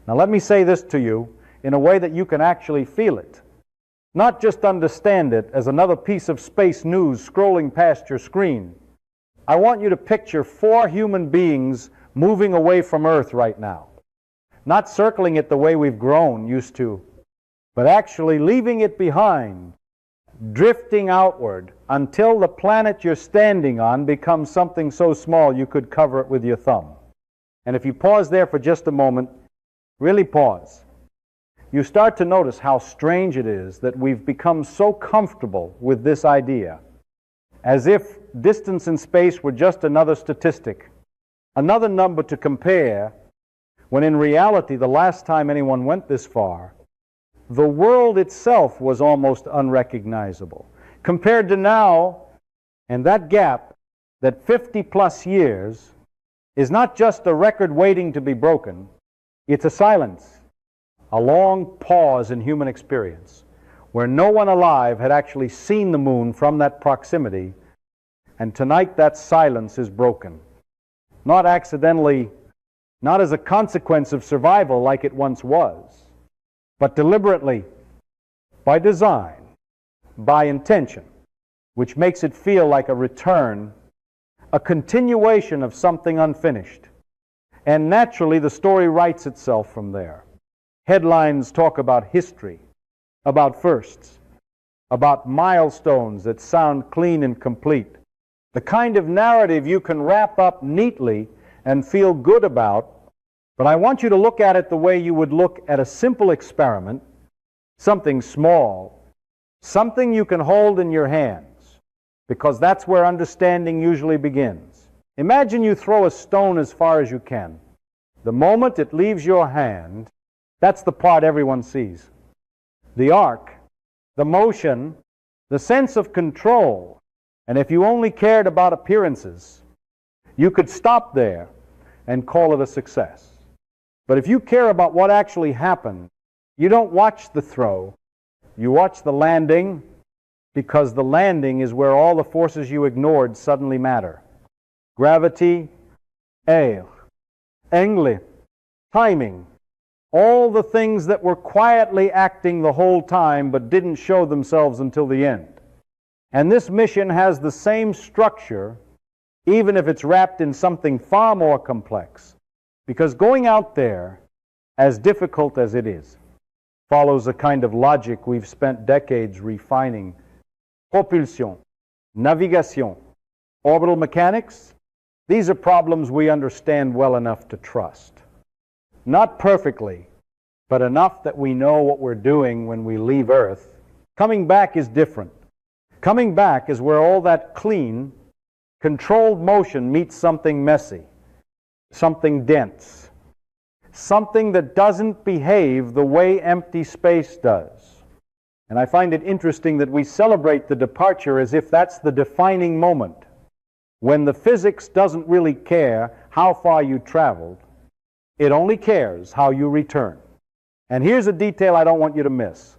Now let me say this to you in a way that you can actually feel it. Not just understand it as another piece of space news scrolling past your screen. I want you to picture 4 human beings moving away from Earth right now. Not circling it the way we've grown used to, but actually leaving it behind, drifting outward until the planet you're standing on becomes something so small you could cover it with your thumb. And if you pause there for just a moment, really pause, you start to notice how strange it is that we've become so comfortable with this idea, as if distance in space were just another statistic, another number to compare, when in reality, the last time anyone went this far, the world itself was almost unrecognizable. Compared to now, and that gap, that 50-plus years, is not just a record waiting to be broken, it's a silence, a long pause in human experience, where no one alive had actually seen the moon from that proximity, and tonight that silence is broken. Not accidentally, not as a consequence of survival like it once was, but deliberately, by design, by intention, which makes it feel like a return, a continuation of something unfinished. And naturally, the story writes itself from there. Headlines talk about history, about firsts, about milestones that sound clean and complete. The kind of narrative you can wrap up neatly and feel good about, but I want you to look at it the way you would look at a simple experiment, something small, something you can hold in your hands, because that's where understanding usually begins. Imagine you throw a stone as far as you can. The moment it leaves your hand, that's the part everyone sees. The arc, the motion, the sense of control. And if you only cared about appearances, you could stop there and call it a success. But if you care about what actually happened, you don't watch the throw, you watch the landing, because the landing is where all the forces you ignored suddenly matter. Gravity, air, angle, timing, all the things that were quietly acting the whole time but didn't show themselves until the end. And this mission has the same structure, even if it's wrapped in something far more complex, because going out there, as difficult as it is, follows a kind of logic we've spent decades refining. Propulsion, navigation, orbital mechanics, these are problems we understand well enough to trust. Not perfectly, but enough that we know what we're doing when we leave Earth. Coming back is different. Coming back is where all that clean, controlled motion meets something messy, something dense, something that doesn't behave the way empty space does. And I find it interesting that we celebrate the departure as if that's the defining moment, when the physics doesn't really care how far you traveled. It only cares how you return. And here's a detail I don't want you to miss.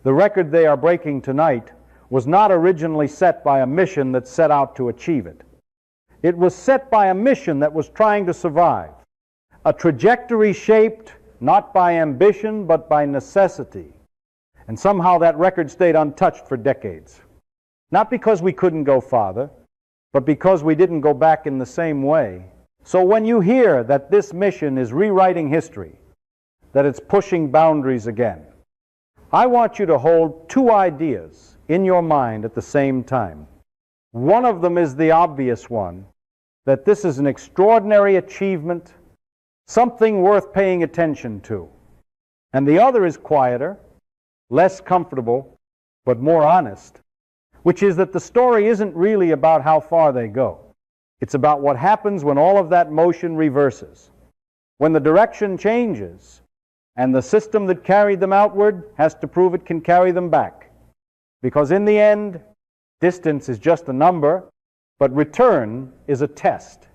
The record they are breaking tonight was not originally set by a mission that set out to achieve it. It was set by a mission that was trying to survive. A trajectory shaped not by ambition but by necessity. And somehow that record stayed untouched for decades. Not because we couldn't go farther, but because we didn't go back in the same way. So when you hear that this mission is rewriting history, that it's pushing boundaries again, I want you to hold 2 ideas in your mind at the same time. One of them is the obvious one, that this is an extraordinary achievement, something worth paying attention to. And the other is quieter, less comfortable, but more honest, which is that the story isn't really about how far they go. It's about what happens when all of that motion reverses, when the direction changes, and the system that carried them outward has to prove it can carry them back. Because in the end, distance is just a number, but return is a test.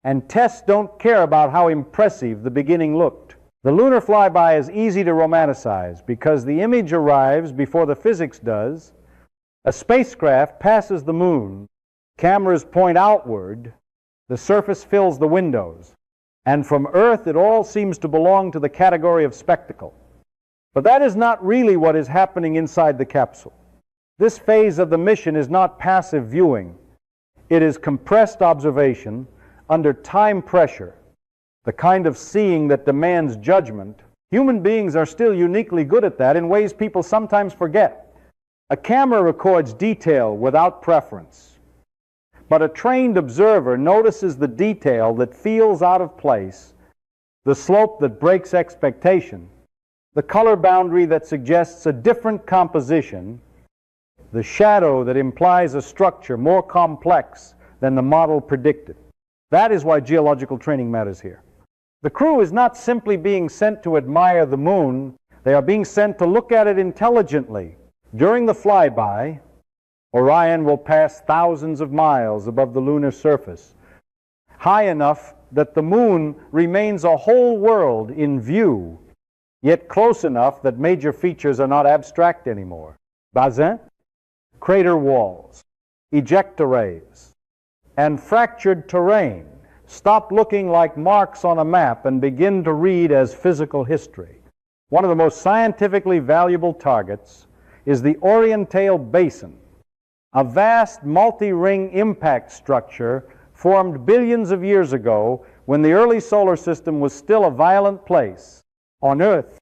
And tests don't care about how impressive the beginning looked. The lunar flyby is easy to romanticize because the image arrives before the physics does. A spacecraft passes the moon, cameras point outward, the surface fills the windows. and from Earth it all seems to belong to the category of spectacle. But that is not really what is happening inside the capsule. This phase of the mission is not passive viewing. It is compressed observation under time pressure, the kind of seeing that demands judgment. Human beings are still uniquely good at that in ways people sometimes forget. A camera records detail without preference, but a trained observer notices the detail that feels out of place, the slope that breaks expectation, the color boundary that suggests a different composition, the shadow that implies a structure more complex than the model predicted. That is why geological training matters here. The crew is not simply being sent to admire the moon. They are being sent to look at it intelligently. During the flyby, Orion will pass thousands of miles above the lunar surface, high enough that the moon remains a whole world in view, yet close enough that major features are not abstract anymore. Basin, crater walls, ejecta rays, and fractured terrain stop looking like marks on a map and begin to read as physical history. One of the most scientifically valuable targets is the Orientale Basin, a vast multi-ring impact structure formed billions of years ago when the early solar system was still a violent place. On Earth,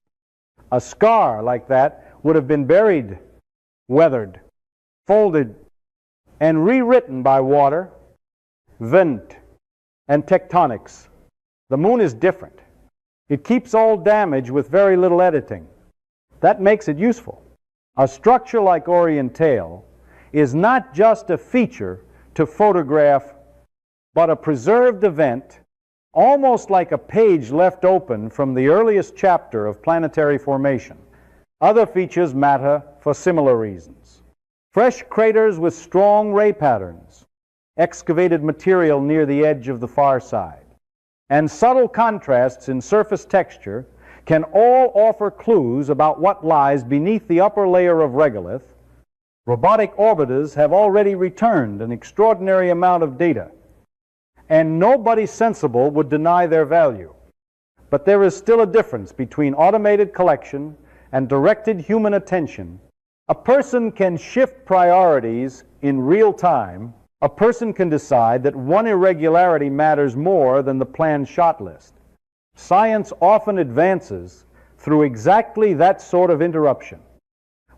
a scar like that would have been buried, weathered, folded, and rewritten by water, wind, and tectonics. The moon is different. It keeps old damage with very little editing. That makes it useful. A structure like Orientale is not just a feature to photograph, but a preserved event, almost like a page left open from the earliest chapter of planetary formation. Other features matter for similar reasons. Fresh craters with strong ray patterns, excavated material near the edge of the far side, and subtle contrasts in surface texture can all offer clues about what lies beneath the upper layer of regolith. Robotic orbiters have already returned an extraordinary amount of data, and nobody sensible would deny their value. But there is still a difference between automated collection and directed human attention. A person can shift priorities in real time. A person can decide that one irregularity matters more than the planned shot list. Science often advances through exactly that sort of interruption,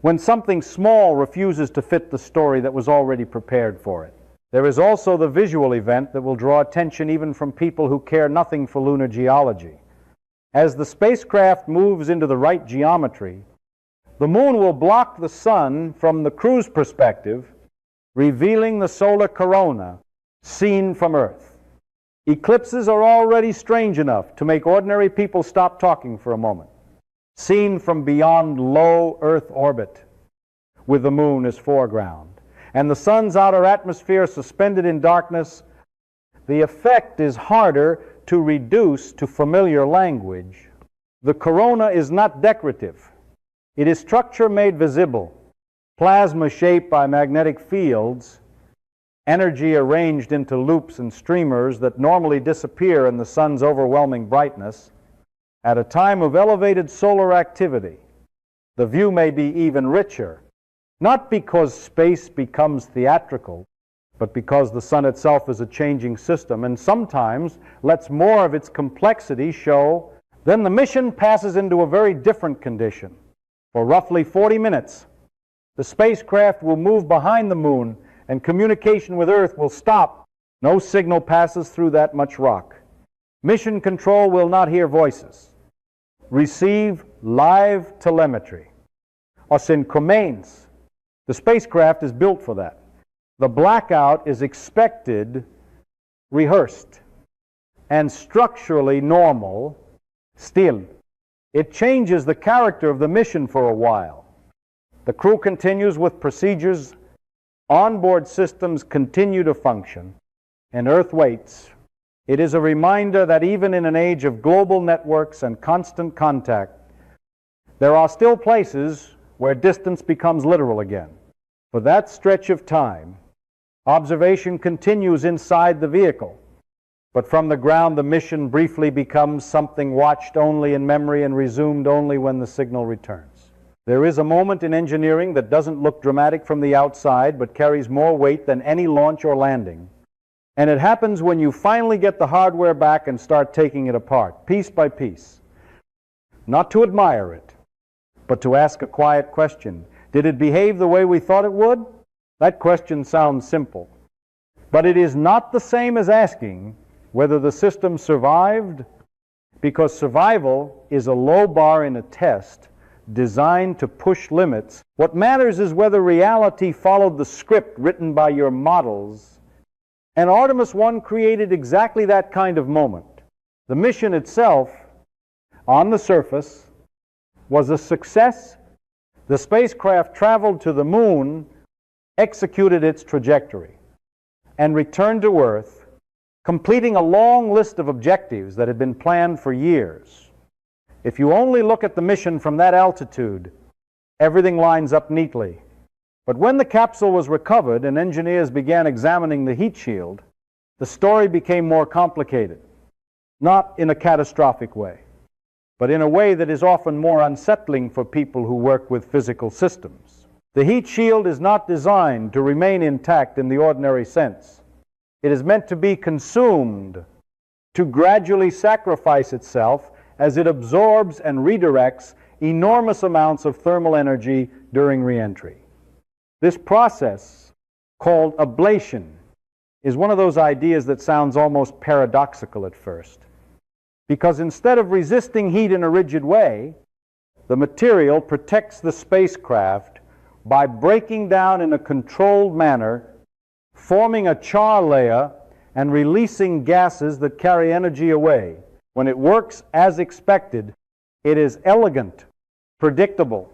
when something small refuses to fit the story that was already prepared for it. There is also the visual event that will draw attention even from people who care nothing for lunar geology. As the spacecraft moves into the right geometry, the moon will block the sun from the crew's perspective, revealing the solar corona seen from Earth. Eclipses are already strange enough to make ordinary people stop talking for a moment. Seen from beyond low Earth orbit, with the moon as foreground, and the sun's outer atmosphere suspended in darkness, the effect is harder to reduce to familiar language. The corona is not decorative. It is structure made visible, plasma shaped by magnetic fields, energy arranged into loops and streamers that normally disappear in the sun's overwhelming brightness. At a time of elevated solar activity, the view may be even richer, not because space becomes theatrical, but because the sun itself is a changing system and sometimes lets more of its complexity show. Then the mission passes into a very different condition. For roughly 40 minutes, the spacecraft will move behind the moon and communication with Earth will stop. No signal passes through that much rock. Mission control will not hear voices. Receive live telemetry. Asynchronous. The spacecraft is built for that. The blackout is expected, rehearsed, and structurally normal still. It changes the character of the mission for a while. The crew continues with procedures, onboard systems continue to function, and Earth waits. It is a reminder that even in an age of global networks and constant contact, there are still places where distance becomes literal again. For that stretch of time, observation continues inside the vehicle. But from the ground, the mission briefly becomes something watched only in memory and resumed only when the signal returns. There is a moment in engineering that doesn't look dramatic from the outside, but carries more weight than any launch or landing. And it happens when you finally get the hardware back and start taking it apart, piece by piece. Not to admire it, but to ask a quiet question. Did it behave the way we thought it would? That question sounds simple. But it is not the same as asking whether the system survived, because survival is a low bar in a test designed to push limits. What matters is whether reality followed the script written by your models. And Artemis 1 created exactly that kind of moment. The mission itself, on the surface, was a success. The spacecraft traveled to the moon, executed its trajectory, and returned to Earth, completing a long list of objectives that had been planned for years. If you only look at the mission from that altitude, everything lines up neatly. But when the capsule was recovered and engineers began examining the heat shield, the story became more complicated. Not in a catastrophic way, but in a way that is often more unsettling for people who work with physical systems. The heat shield is not designed to remain intact in the ordinary sense. It is meant to be consumed, to gradually sacrifice itself as it absorbs and redirects enormous amounts of thermal energy during reentry. This process, called ablation, is one of those ideas that sounds almost paradoxical at first. Because instead of resisting heat in a rigid way, the material protects the spacecraft by breaking down in a controlled manner, forming a char layer and releasing gases that carry energy away. When it works as expected, it is elegant, predictable,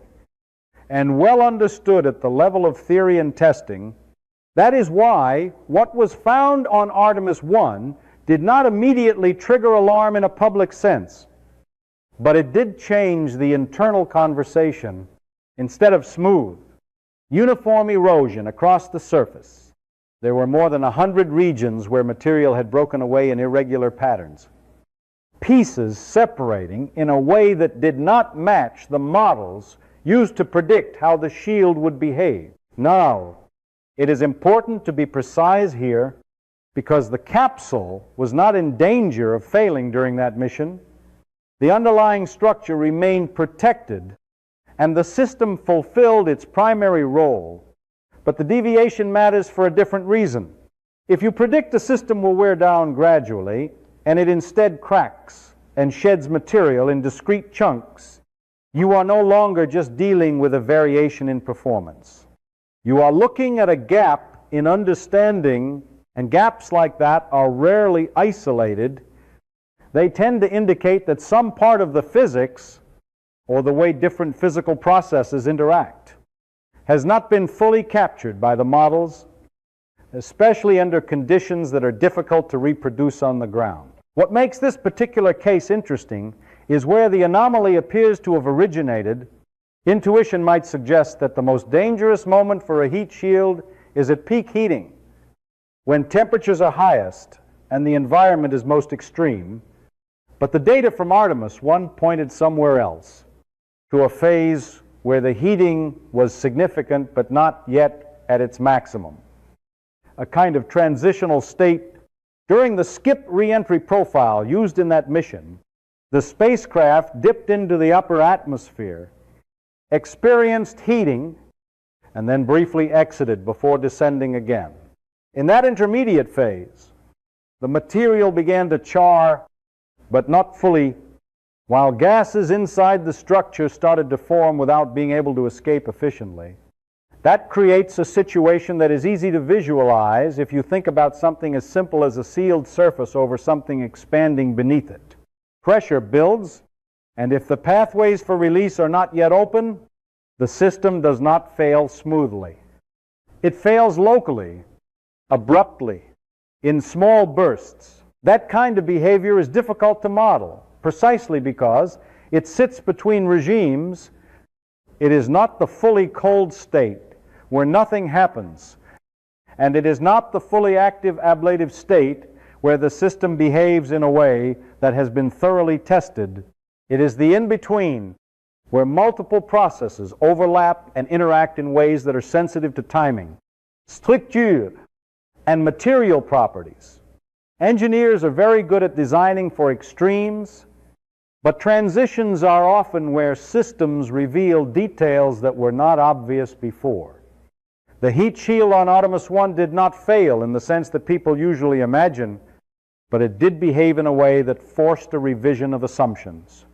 and well understood at the level of theory and testing. That is why what was found on Artemis 1 did not immediately trigger alarm in a public sense, but it did change the internal conversation. Instead of smooth, uniform erosion across the surface, there were more than 100 regions where material had broken away in irregular patterns, pieces separating in a way that did not match the models used to predict how the shield would behave. Now, it is important to be precise here, because the capsule was not in danger of failing during that mission. The underlying structure remained protected, and the system fulfilled its primary role. But the deviation matters for a different reason. If you predict a system will wear down gradually, and it instead cracks and sheds material in discrete chunks, you are no longer just dealing with a variation in performance. You are looking at a gap in understanding, and gaps like that are rarely isolated. They tend to indicate that some part of the physics, or the way different physical processes interact, has not been fully captured by the models, especially under conditions that are difficult to reproduce on the ground. What makes this particular case interesting is where the anomaly appears to have originated. Intuition might suggest that the most dangerous moment for a heat shield is at peak heating, when temperatures are highest and the environment is most extreme. But the data from Artemis 1 pointed somewhere else, to a phase where the heating was significant but not yet at its maximum, a kind of transitional state. During the skip reentry profile used in that mission, the spacecraft dipped into the upper atmosphere, experienced heating, and then briefly exited before descending again. In that intermediate phase, the material began to char, but not fully, while gases inside the structure started to form without being able to escape efficiently. That creates a situation that is easy to visualize if you think about something as simple as a sealed surface over something expanding beneath it. Pressure builds, and if the pathways for release are not yet open, the system does not fail smoothly. It fails locally, abruptly, in small bursts. That kind of behavior is difficult to model, precisely because it sits between regimes. It is not the fully cold state where nothing happens, and it is not the fully active ablative state where the system behaves in a way that has been thoroughly tested. It is the in-between, where multiple processes overlap and interact in ways that are sensitive to timing, structure, and material properties. Engineers are very good at designing for extremes, but transitions are often where systems reveal details that were not obvious before. The heat shield on Artemis 1 did not fail in the sense that people usually imagine, but it did behave in a way that forced a revision of assumptions.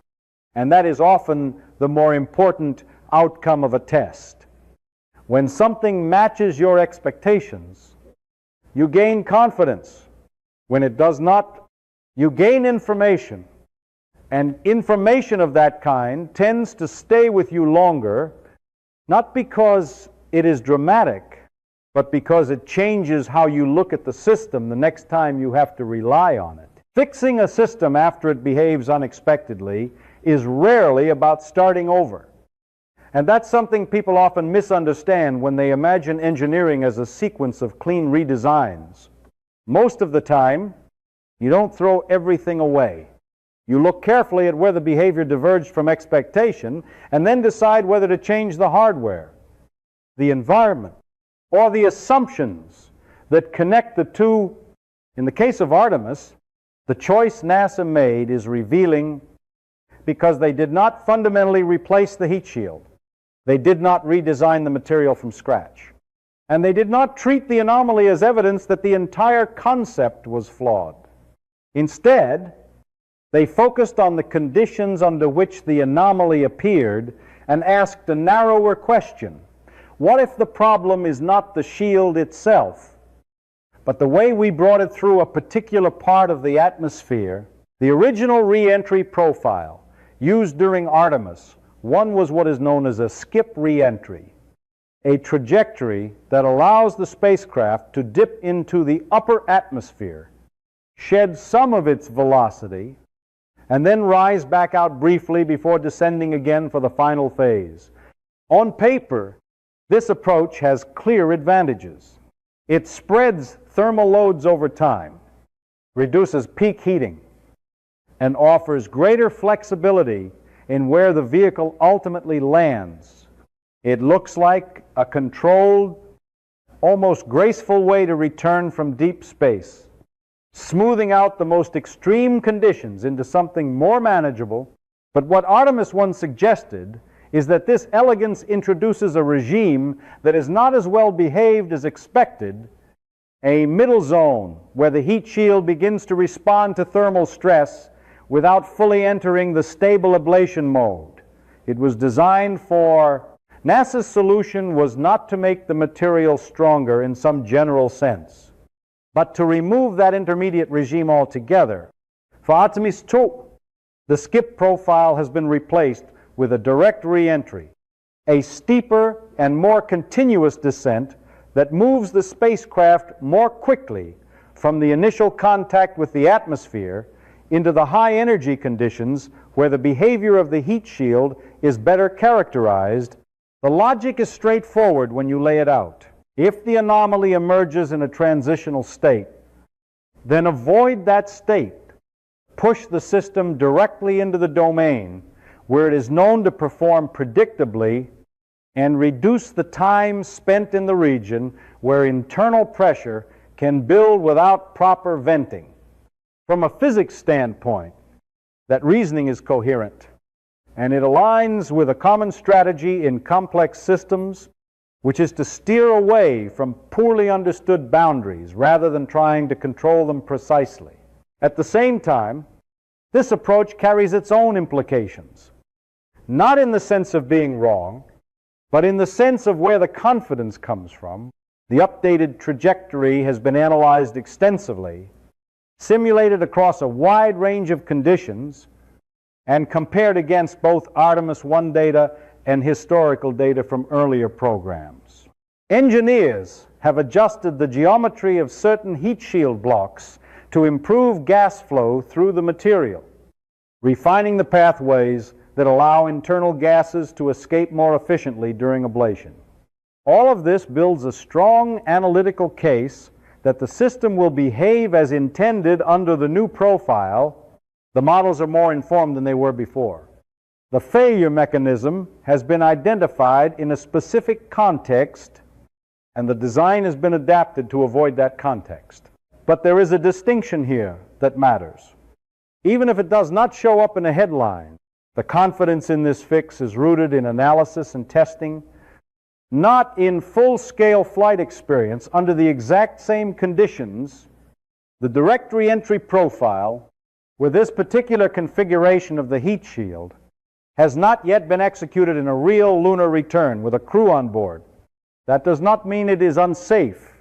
And that is often the more important outcome of a test. When something matches your expectations, you gain confidence. When it does not, you gain information. And information of that kind tends to stay with you longer, not because it is dramatic, but because it changes how you look at the system the next time you have to rely on it. Fixing a system after it behaves unexpectedly is rarely about starting over. And that's something people often misunderstand when they imagine engineering as a sequence of clean redesigns. Most of the time, you don't throw everything away. You look carefully at where the behavior diverged from expectation and then decide whether to change the hardware, the environment, or the assumptions that connect the two. In the case of Artemis, the choice NASA made is revealing because they did not fundamentally replace the heat shield. They did not redesign the material from scratch. And they did not treat the anomaly as evidence that the entire concept was flawed. Instead, they focused on the conditions under which the anomaly appeared and asked a narrower question. What if the problem is not the shield itself, but the way we brought it through a particular part of the atmosphere? The original re-entry profile used during Artemis 1 was what is known as a skip re-entry, a trajectory that allows the spacecraft to dip into the upper atmosphere, shed some of its velocity, and then rise back out briefly before descending again for the final phase. On paper, this approach has clear advantages. It spreads thermal loads over time, reduces peak heating, and offers greater flexibility in where the vehicle ultimately lands. It looks like a controlled, almost graceful way to return from deep space, smoothing out the most extreme conditions into something more manageable. But what Artemis 1 suggested is that this elegance introduces a regime that is not as well behaved as expected, a middle zone where the heat shield begins to respond to thermal stress without fully entering the stable ablation mode. It was designed for... NASA's solution was not to make the material stronger in some general sense, but to remove that intermediate regime altogether. For Artemis 2, the skip profile has been replaced with a direct re-entry, a steeper and more continuous descent that moves the spacecraft more quickly from the initial contact with the atmosphere into the high energy conditions where the behavior of the heat shield is better characterized. The logic is straightforward when you lay it out. If the anomaly emerges in a transitional state, then avoid that state. Push the system directly into the domain where it is known to perform predictably and reduce the time spent in the region where internal pressure can build without proper venting. From a physics standpoint, that reasoning is coherent, and it aligns with a common strategy in complex systems, which is to steer away from poorly understood boundaries rather than trying to control them precisely. At the same time, this approach carries its own implications, not in the sense of being wrong, but in the sense of where the confidence comes from. The updated trajectory has been analyzed extensively, simulated across a wide range of conditions, and compared against both Artemis 1 data and historical data from earlier programs. Engineers have adjusted the geometry of certain heat shield blocks to improve gas flow through the material, refining the pathways that allow internal gases to escape more efficiently during ablation. All of this builds a strong analytical case that the system will behave as intended under the new profile, the models are more informed than they were before. The failure mechanism has been identified in a specific context, and the design has been adapted to avoid that context. But there is a distinction here that matters. Even if it does not show up in a headline, the confidence in this fix is rooted in analysis and testing, not in full-scale flight experience under the exact same conditions. The direct re-entry profile with this particular configuration of the heat shield has not yet been executed in a real lunar return with a crew on board. That does not mean it is unsafe,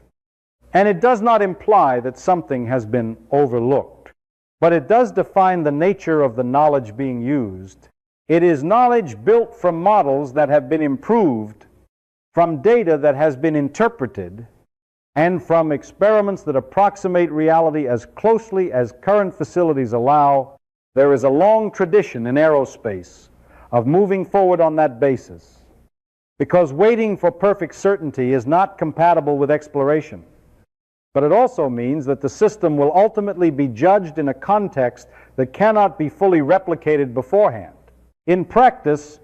and it does not imply that something has been overlooked. But it does define the nature of the knowledge being used. It is knowledge built from models that have been improved, from data that has been interpreted, and from experiments that approximate reality as closely as current facilities allow. There is a long tradition in aerospace of moving forward on that basis, because waiting for perfect certainty is not compatible with exploration. But it also means that the system will ultimately be judged in a context that cannot be fully replicated beforehand. In practice,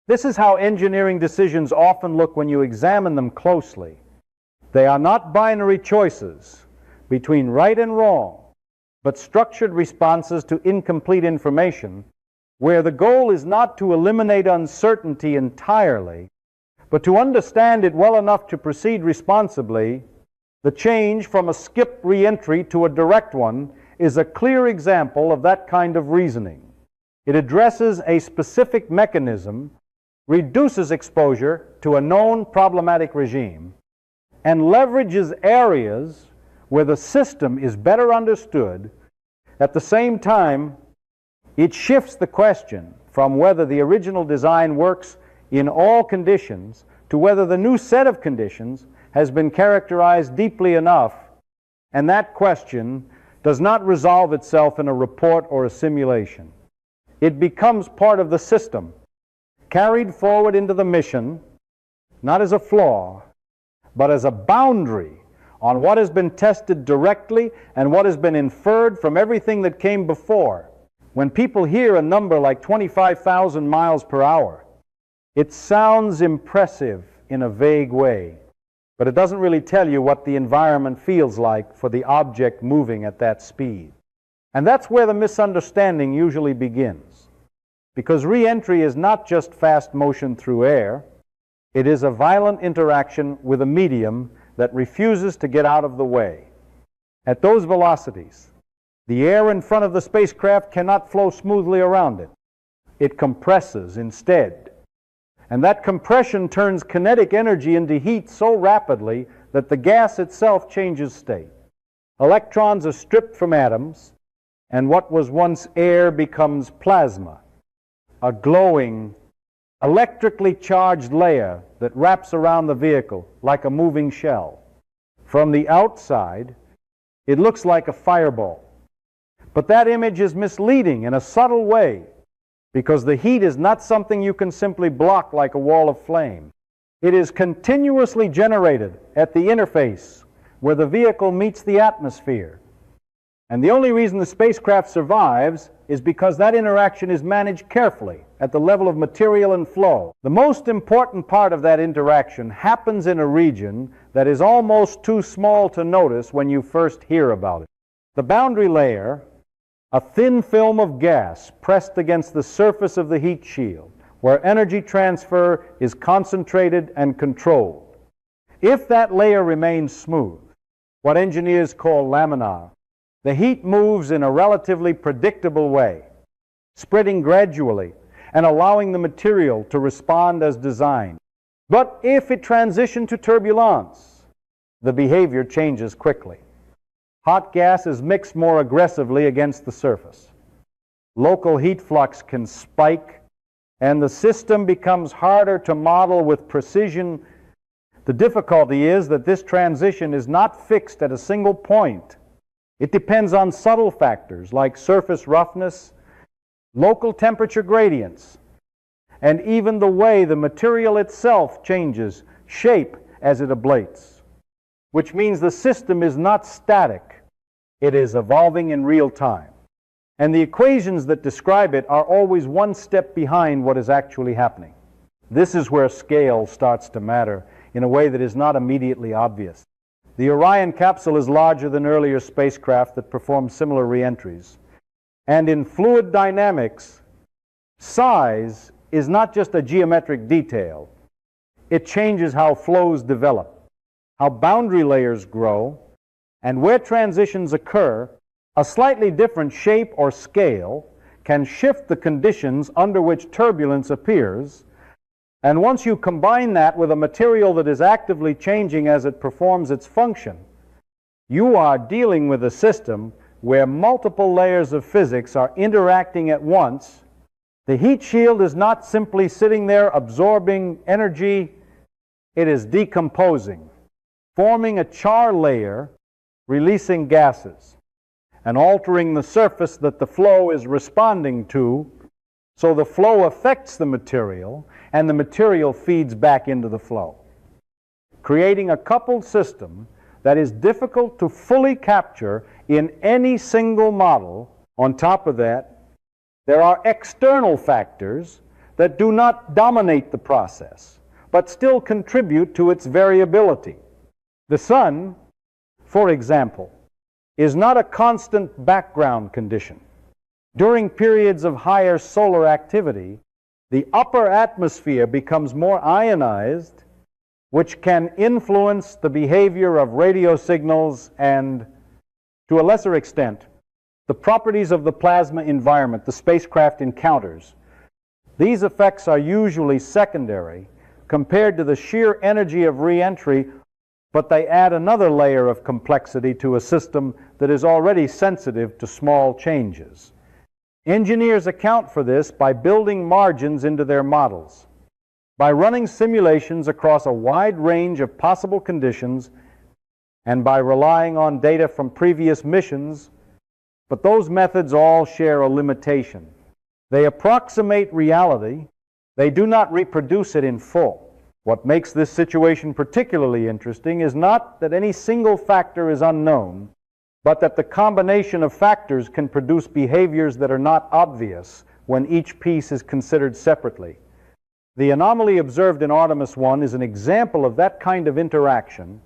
this is how engineering decisions often look when you examine them closely. They are not binary choices between right and wrong, but structured responses to incomplete information, where the goal is not to eliminate uncertainty entirely, but to understand it well enough to proceed responsibly. The change from a skip re-entry to a direct one is a clear example of that kind of reasoning. It addresses a specific mechanism, reduces exposure to a known problematic regime, and leverages areas where the system is better understood. At the same time, it shifts the question from whether the original design works in all conditions to whether the new set of conditions has been characterized deeply enough, and that question does not resolve itself in a report or a simulation. It becomes part of the system, carried forward into the mission, not as a flaw, but as a boundary on what has been tested directly and what has been inferred from everything that came before. When people hear a number like 25,000 miles per hour, it sounds impressive in a vague way, but it doesn't really tell you what the environment feels like for the object moving at that speed. And that's where the misunderstanding usually begins, because re-entry is not just fast motion through air. It is a violent interaction with a medium that refuses to get out of the way. At those velocities, the air in front of the spacecraft cannot flow smoothly around it. It compresses instead. And that compression turns kinetic energy into heat so rapidly that the gas itself changes state. Electrons are stripped from atoms, and what was once air becomes plasma, a glowing, electrically charged layer that wraps around the vehicle like a moving shell. From the outside, it looks like a fireball. But that image is misleading in a subtle way, because the heat is not something you can simply block like a wall of flame. It is continuously generated at the interface where the vehicle meets the atmosphere. And the only reason the spacecraft survives is because that interaction is managed carefully at the level of material and flow. The most important part of that interaction happens in a region that is almost too small to notice when you first hear about it. The boundary layer, a thin film of gas pressed against the surface of the heat shield, where energy transfer is concentrated and controlled. If that layer remains smooth, what engineers call laminar, the heat moves in a relatively predictable way, spreading gradually and allowing the material to respond as designed. But if it transitions to turbulence, the behavior changes quickly. Hot gas is mixed more aggressively against the surface. Local heat flux can spike, and the system becomes harder to model with precision. The difficulty is that this transition is not fixed at a single point. It depends on subtle factors like surface roughness, local temperature gradients, and even the way the material itself changes shape as it ablates. which means the system is not static. It is evolving in real time. And the equations that describe it are always one step behind what is actually happening. This is where scale starts to matter in a way that is not immediately obvious. The Orion capsule is larger than earlier spacecraft that performed similar re-entries. And in fluid dynamics, size is not just a geometric detail. It changes how flows develop, how boundary layers grow, and where transitions occur. A slightly different shape or scale can shift the conditions under which turbulence appears. And once you combine that with a material that is actively changing as it performs its function, you are dealing with a system where multiple layers of physics are interacting at once. The heat shield is not simply sitting there absorbing energy, it is decomposing, forming a char layer, releasing gases, and altering the surface that the flow is responding to, so the flow affects the material, and the material feeds back into the flow, creating a coupled system that is difficult to fully capture in any single model. On top of that, there are external factors that do not dominate the process, but still contribute to its variability. The sun, for example, is not a constant background condition. During periods of higher solar activity, the upper atmosphere becomes more ionized, which can influence the behavior of radio signals and, to a lesser extent, the properties of the plasma environment the spacecraft encounters. These effects are usually secondary compared to the sheer energy of re-entry, but they add another layer of complexity to a system that is already sensitive to small changes. Engineers account for this by building margins into their models, by running simulations across a wide range of possible conditions, and by relying on data from previous missions. But those methods all share a limitation. They approximate reality. They do not reproduce it in full. What makes this situation particularly interesting is not that any single factor is unknown, but that the combination of factors can produce behaviors that are not obvious when each piece is considered separately. The anomaly observed in Artemis 1 is an example of that kind of interaction,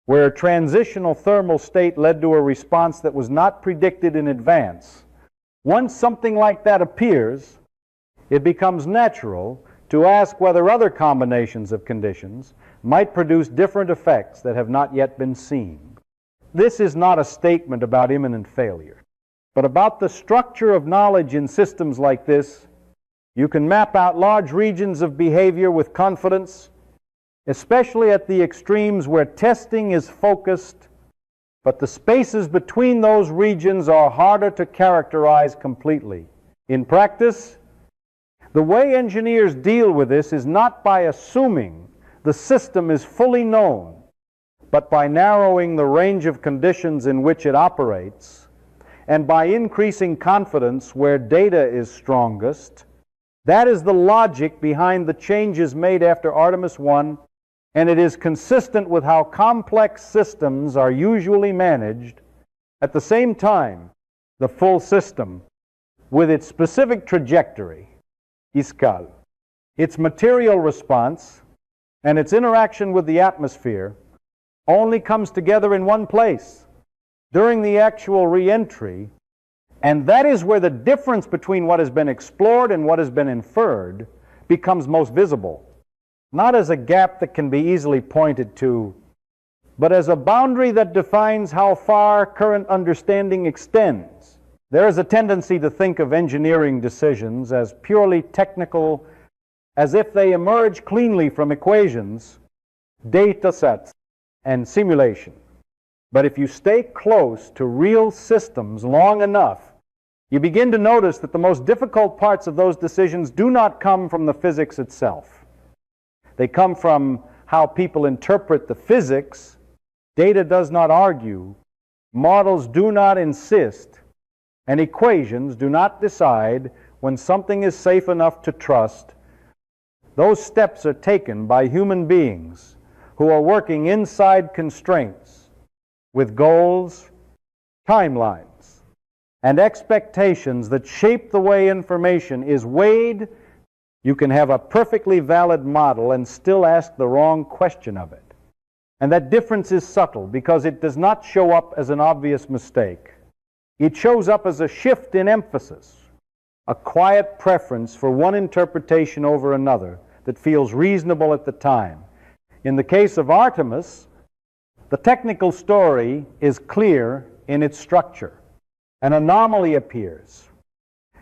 where a transitional thermal state led to a response that was not predicted in advance. Once something like that appears, it becomes natural to ask whether other combinations of conditions might produce different effects that have not yet been seen. This is not a statement about imminent failure, but about the structure of knowledge in systems like this. You can map out large regions of behavior with confidence, especially at the extremes where testing is focused, but the spaces between those regions are harder to characterize completely. In practice, the way engineers deal with this is not by assuming the system is fully known, but by narrowing the range of conditions in which it operates, and by increasing confidence where data is strongest. That is the logic behind the changes made after Artemis 1, and it is consistent with how complex systems are usually managed. At the same time, the full system, with its specific trajectory, escale, its material response, and its interaction with the atmosphere, only comes together in one place during the actual re-entry, and that is where the difference between what has been explored and what has been inferred becomes most visible, not as a gap that can be easily pointed to, but as a boundary that defines how far current understanding extends. There is a tendency to think of engineering decisions as purely technical, as if they emerge cleanly from equations, data sets, and simulation. But if you stay close to real systems long enough, you begin to notice that the most difficult parts of those decisions do not come from the physics itself. They come from how people interpret the physics. Data does not argue, models do not insist, and equations do not decide when something is safe enough to trust. Those steps are taken by human beings who are working inside constraints with goals, timelines, and expectations that shape the way information is weighed, you can have a perfectly valid model and still ask the wrong question of it. And that difference is subtle because it does not show up as an obvious mistake. It shows up as a shift in emphasis, a quiet preference for one interpretation over another that feels reasonable at the time. In the case of Artemis, the technical story is clear in its structure. An anomaly appears.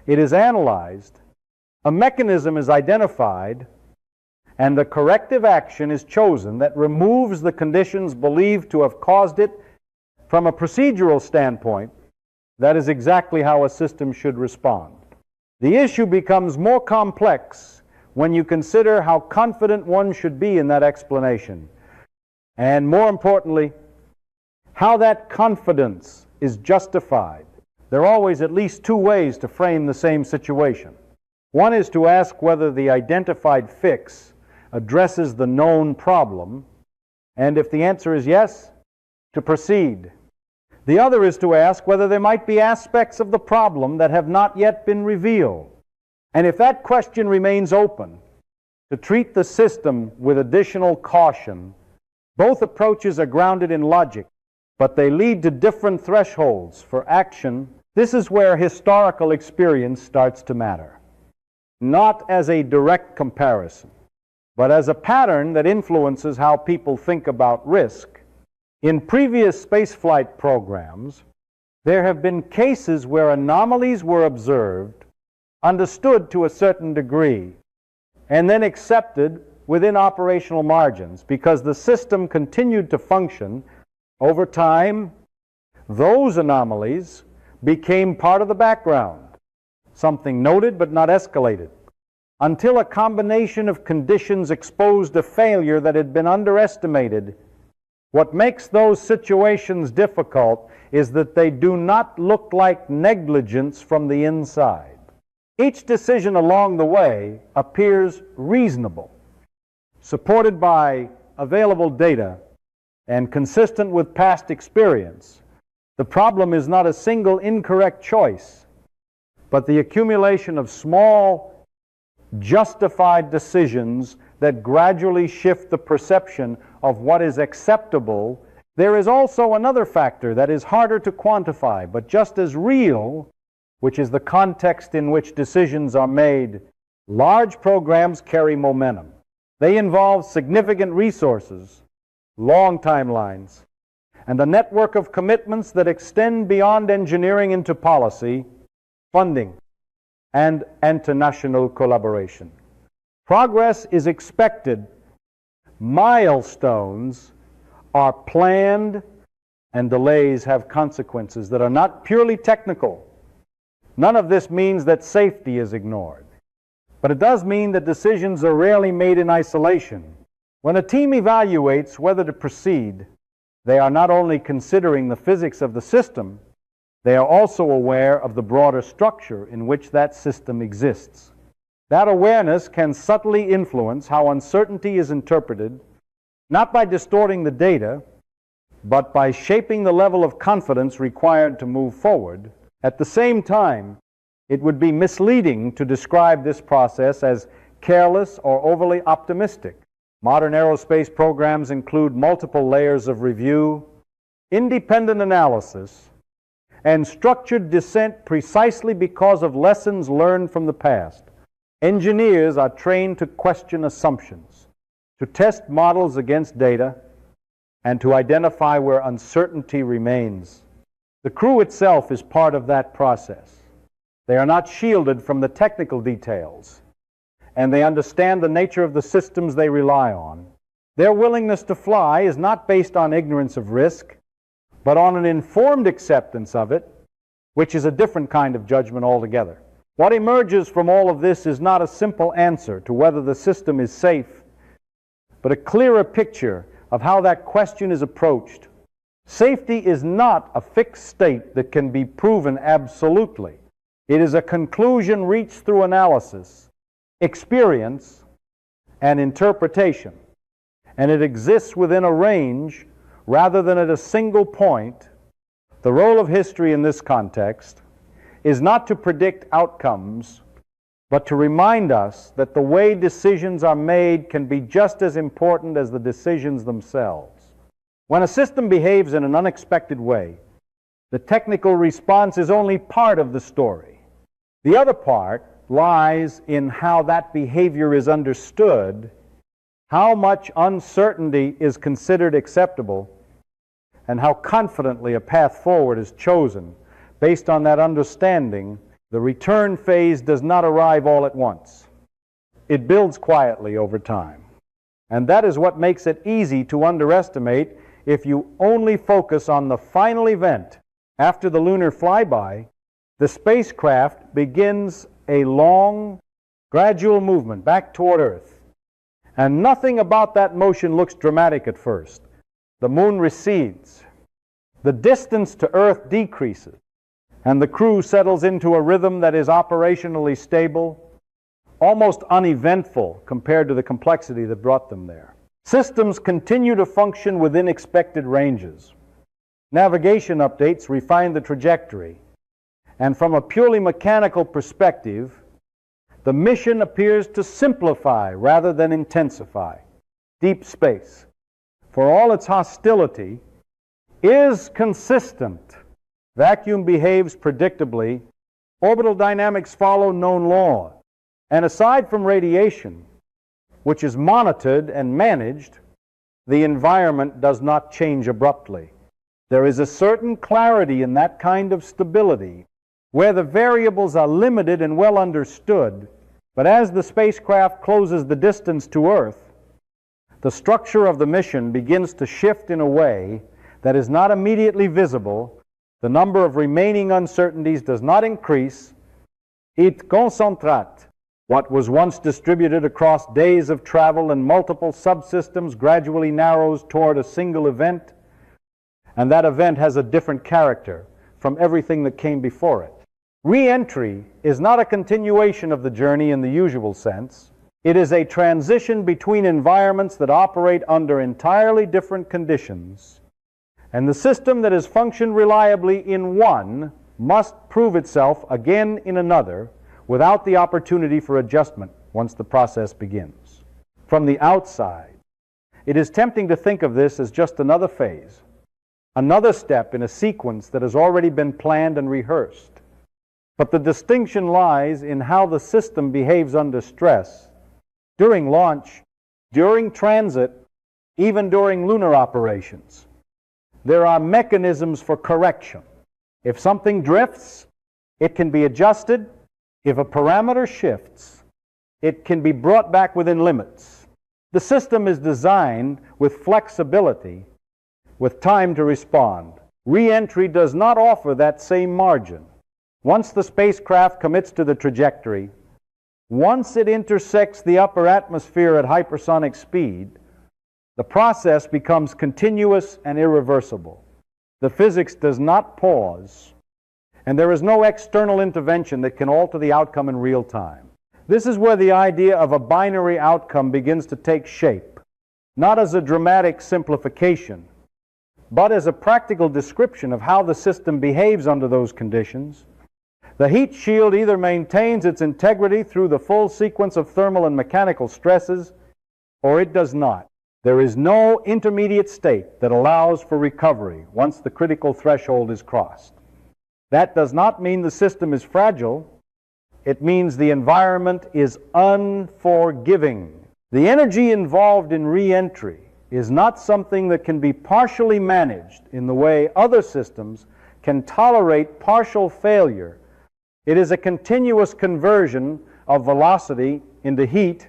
It is analyzed, a mechanism is identified, and the corrective action is chosen that removes the conditions believed to have caused it. From a procedural standpoint, that is exactly how a system should respond. The issue becomes more complex when you consider how confident one should be in that explanation, and more importantly, how that confidence is justified. There are always at least two ways to frame the same situation. One is to ask whether the identified fix addresses the known problem, and if the answer is yes, to proceed. The other is to ask whether there might be aspects of the problem that have not yet been revealed. And if that question remains open, to treat the system with additional caution. Both approaches are grounded in logic, but they lead to different thresholds for action. This is where historical experience starts to matter. Not as a direct comparison, but as a pattern that influences how people think about risk. In previous spaceflight programs, there have been cases where anomalies were observed, understood to a certain degree, and then accepted within operational margins because the system continued to function. Over time, those anomalies became part of the background, something noted but not escalated, until a combination of conditions exposed a failure that had been underestimated. What makes those situations difficult is that they do not look like negligence from the inside. Each decision along the way appears reasonable, supported by available data, and consistent with past experience. The problem is not a single incorrect choice, but the accumulation of small, justified decisions that gradually shift the perception of what is acceptable. There is also another factor that is harder to quantify, but just as real, which is the context in which decisions are made. Large programs carry momentum. They involve significant resources, long timelines, and a network of commitments that extend beyond engineering into policy, funding, and international collaboration. Progress is expected. Milestones are planned, and delays have consequences that are not purely technical. None of this means that safety is ignored, but it does mean that decisions are rarely made in isolation. When a team evaluates whether to proceed, they are not only considering the physics of the system, they are also aware of the broader structure in which that system exists. That awareness can subtly influence how uncertainty is interpreted, not by distorting the data, but by shaping the level of confidence required to move forward. At the same time, it would be misleading to describe this process as careless or overly optimistic. Modern aerospace programs include multiple layers of review, independent analysis, and structured dissent precisely because of lessons learned from the past. Engineers are trained to question assumptions, to test models against data, and to identify where uncertainty remains. The crew itself is part of that process. They are not shielded from the technical details, and they understand the nature of the systems they rely on. Their willingness to fly is not based on ignorance of risk, but on an informed acceptance of it, which is a different kind of judgment altogether. What emerges from all of this is not a simple answer to whether the system is safe, but a clearer picture of how that question is approached. Safety is not a fixed state that can be proven absolutely. It is a conclusion reached through analysis, experience, and interpretation. and it exists within a range rather than at a single point, the role of history in this context is not to predict outcomes, but to remind us that the way decisions are made can be just as important as the decisions themselves. When a system behaves in an unexpected way, the technical response is only part of the story. The other part lies in how that behavior is understood, how much uncertainty is considered acceptable, and how confidently a path forward is chosen. Based on that understanding, the return phase does not arrive all at once. It builds quietly over time. And that is what makes it easy to underestimate if you only focus on the final event. After the lunar flyby, the spacecraft begins a long, gradual movement back toward Earth. And nothing about that motion looks dramatic at first. The moon recedes. The distance to Earth decreases. And the crew settles into a rhythm that is operationally stable, almost uneventful compared to the complexity that brought them there. Systems continue to function within expected ranges. Navigation updates refine the trajectory, and from a purely mechanical perspective, the mission appears to simplify rather than intensify. Deep space, for all its hostility, is consistent. Vacuum behaves predictably. Orbital dynamics follow known laws. And aside from radiation, which is monitored and managed, the environment does not change abruptly. There is a certain clarity in that kind of stability, where the variables are limited and well understood, but as the spacecraft closes the distance to Earth, the structure of the mission begins to shift in a way that is not immediately visible. The number of remaining uncertainties does not increase. It concentrate. What was once distributed across days of travel and multiple subsystems gradually narrows toward a single event, and that event has a different character from everything that came before it. Re-entry is not a continuation of the journey in the usual sense. It is a transition between environments that operate under entirely different conditions, and the system that has functioned reliably in one must prove itself again in another without the opportunity for adjustment once the process begins. From the outside, it is tempting to think of this as just another phase, another step in a sequence that has already been planned and rehearsed. But the distinction lies in how the system behaves under stress, during launch, during transit, even during lunar operations. There are mechanisms for correction. If something drifts, it can be adjusted. If a parameter shifts, it can be brought back within limits. The system is designed with flexibility, with time to respond. Re-entry does not offer that same margin. Once the spacecraft commits to the trajectory, once it intersects the upper atmosphere at hypersonic speed, the process becomes continuous and irreversible. The physics does not pause, and there is no external intervention that can alter the outcome in real time. This is where the idea of a binary outcome begins to take shape, not as a dramatic simplification, but as a practical description of how the system behaves under those conditions. The heat shield either maintains its integrity through the full sequence of thermal and mechanical stresses, or it does not. There is no intermediate state that allows for recovery once the critical threshold is crossed. That does not mean the system is fragile. It means the environment is unforgiving. The energy involved in re-entry is not something that can be partially managed in the way other systems can tolerate partial failure. It is a continuous conversion of velocity into heat,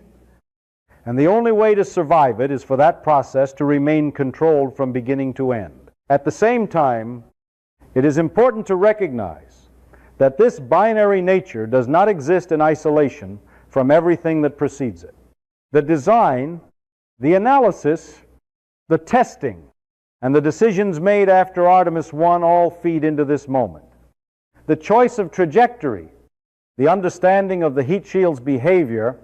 and the only way to survive it is for that process to remain controlled from beginning to end. At the same time, it is important to recognize that this binary nature does not exist in isolation from everything that precedes it. The design, the analysis, the testing, and the decisions made after Artemis 1 all feed into this moment. The choice of trajectory, the understanding of the heat shield's behavior,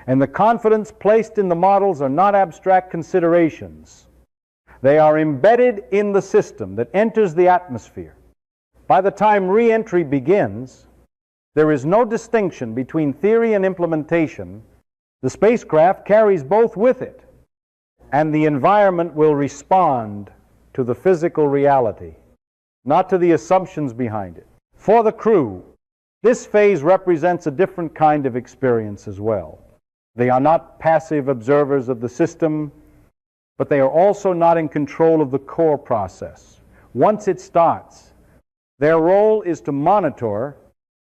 And the confidence placed in the models are not abstract considerations. They are embedded in the system that enters the atmosphere. By the time re-entry begins, there is no distinction between theory and implementation. The spacecraft carries both with it, and the environment will respond to the physical reality, not to the assumptions behind it. For the crew, this phase represents a different kind of experience as well. They are not passive observers of the system, but they are also not in control of the core process. Once it starts, their role is to monitor,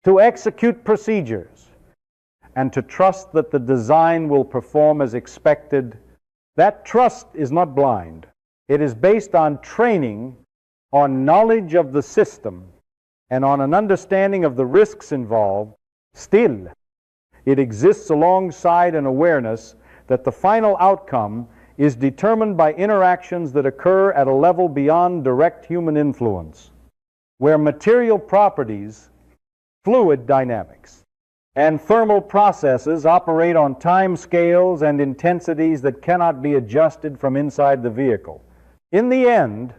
to execute procedures, and to trust that the design will perform as expected. That trust is not blind. It is based on training, on knowledge of the system, and on an understanding of the risks involved. Still, it exists alongside an awareness that the final outcome is determined by interactions that occur at a level beyond direct human influence, where material properties, fluid dynamics, and thermal processes operate on time scales and intensities that cannot be adjusted from inside the vehicle. In the end,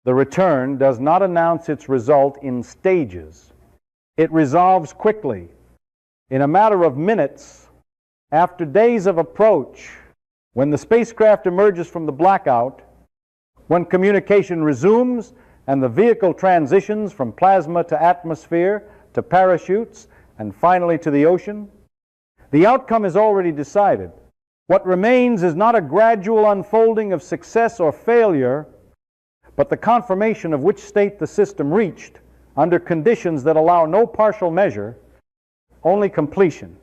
the return does not announce its result in stages. It resolves quickly, in a matter of minutes, after days of approach, when the spacecraft emerges from the blackout, when communication resumes and the vehicle transitions from plasma to atmosphere to parachutes and finally to the ocean. The outcome is already decided. What remains is not a gradual unfolding of success or failure, but the confirmation of which state the system reached under conditions that allow no partial measure, only completion.